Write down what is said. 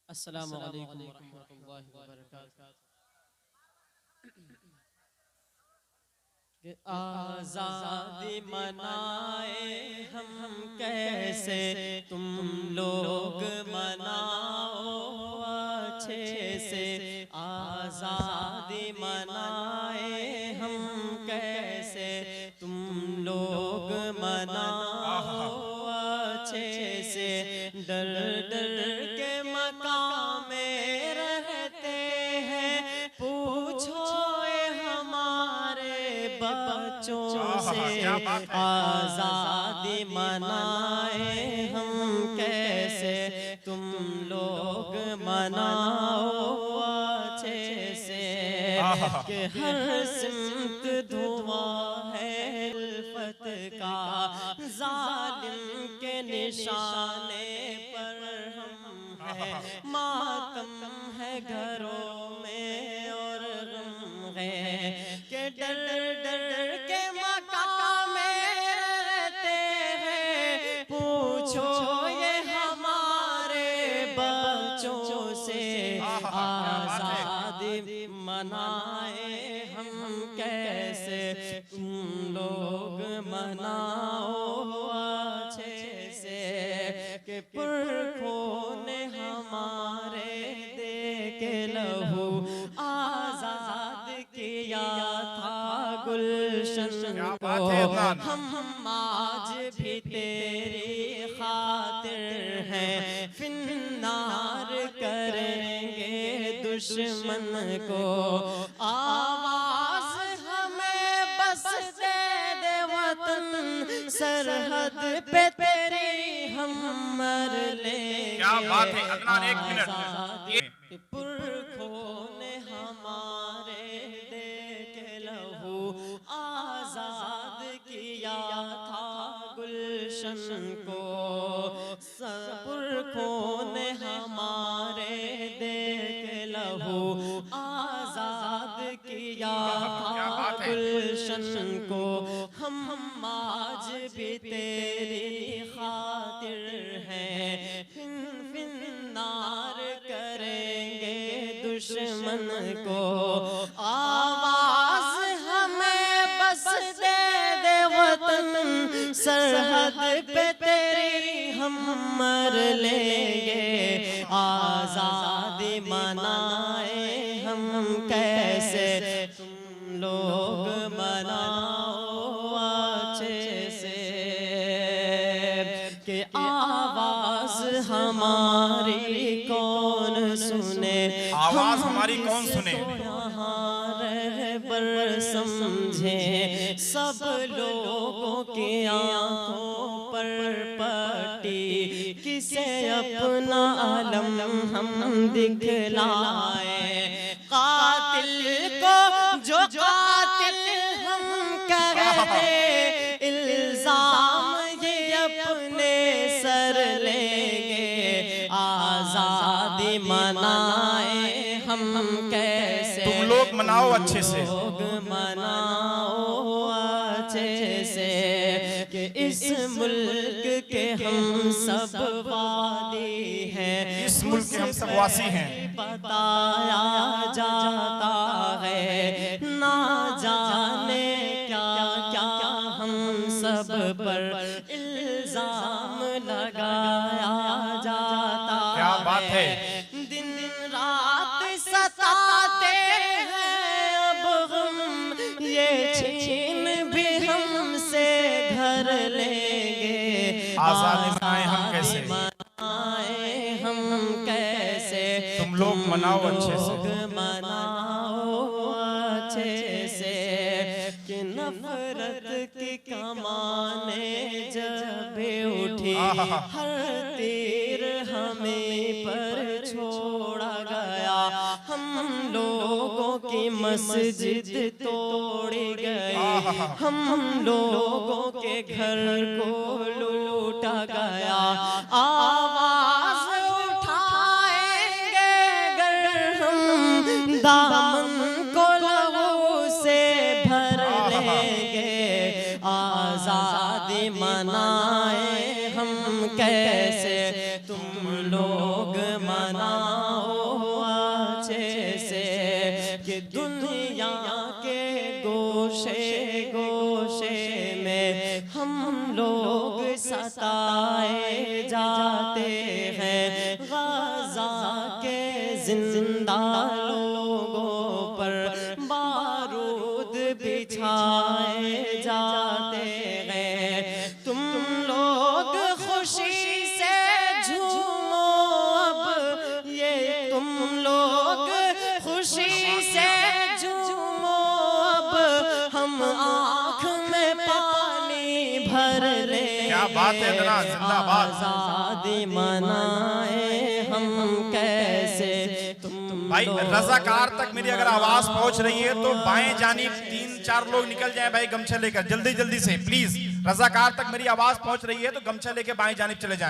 अस्सलामु अलैकुम वरहमतुल्लाहि वबरकातुहू। आज़ादी मनाए हम कैसे, तुम लोग मनाओ अच्छे से। आज़ादी मनाए हम कैसे, तुम लोग मनाओ अच्छे से। डर डर के मकाम में रहते हैं, पूछो हमारे बच्चों से। आज़ादी मनाए हम कैसे, तुम लोग मनाओ अच्छे से। कि हर सिमत धुआं है उल्फत का, जालिम के निशाने पर हम हैं। मातम है घरों में और गम है, कि डर डर के मकाम में रहते हैं, पूछो ये हमारे बच्चों से। आज़ादी मनाए हम कैसे, तुम लोग मनाओ अच्छे से। कि पुरखों ने हमारे दे के लहू आज़ाद किया था गुलशन को। हम आज भी तेरी खातिर हैं, फिन्नार करेंगे दुश्मन को। आवाज़ हमें बस दे दे वतन, सरहद पे तेरी हम मर लेंगे। क्या बात है अदनान, एक मिनट। पुरखों ने हमारे दे के लहू आज़ाद किया था गुलशन को। पुरखों ने हमारे दे के लहू आज़ाद किया था गुलशन को। हम आज भी तेरी खातिर हैं, फिन्नार करेंगे दुश्मन को। आवाज़ हमें बस दे दे वतन, सरहद पे तेरी हम मर लेंगे। आज़ादी मनाए हम कैसे, तुम लोग मनाओ अच्छे से। कि आवाज़ हमारी कौन सुने, आवाज़ हमारी कौन सुने। यहाँ रहबर समझे, सब लोगों की आँखों पर पट्टी। किसे अपना अलम हम दिखलाए, कातिल को जो कातिल हम कहे, इल्जाम ये अपने सर लेंगे। आज़ादी मनाए हम कैसे, तुम लोग मनाओ अच्छे से। लोग मनाओ अच्छे से। कि इस मुल्क के हम सब वादी हैं, इस मुल्क के हम सब वासी हैं। बताया जाता है, ना जाने क्या क्या हम सब पर इल्जाम लगाया जाता। क्या बात है। दिन रात सताते हैं अब हम, ये छीन भी हमसे घर लेंगे। आज़ादी मनाए हम कैसे, मनाए हम कैसे, तुम लोग मनाओ अच्छे से। मनाओ अच्छे से। कि नफरत की कमाने जब उठी, हर तीर हमें पर छोड़ा गया। हम लोगों की मस्जिद तोड़ी गई, हम लोगों के घर को लूटा गया। आवाज़ उठाएंगे अगर हम, दामन को लहू से भर लेंगे। आज़ादी मनाए हम कैसे, तुम लोग मनाओ हैं गाज़ा के जिंदा लोगों पर बारूद बिछाए जाते हैं। तुम लोग खुशी से झूमो अब, ये तुम लोग खुशी से झूमो अब, हम आँख में पानी भर ले। क्या बात है इतना जिंदाबाद। आज़ादी मनाए हम कैसे भाई रज़ाकार तक मेरी अगर आवाज पहुंच रही है तो बाएं जानिब 3-4 लोग निकल जाएं भाई गमछा लेकर, जल्दी जल्दी से प्लीज। रज़ाकार तक मेरी आवाज पहुंच रही है तो गमछा लेके बाएं जानिब चले जाएं।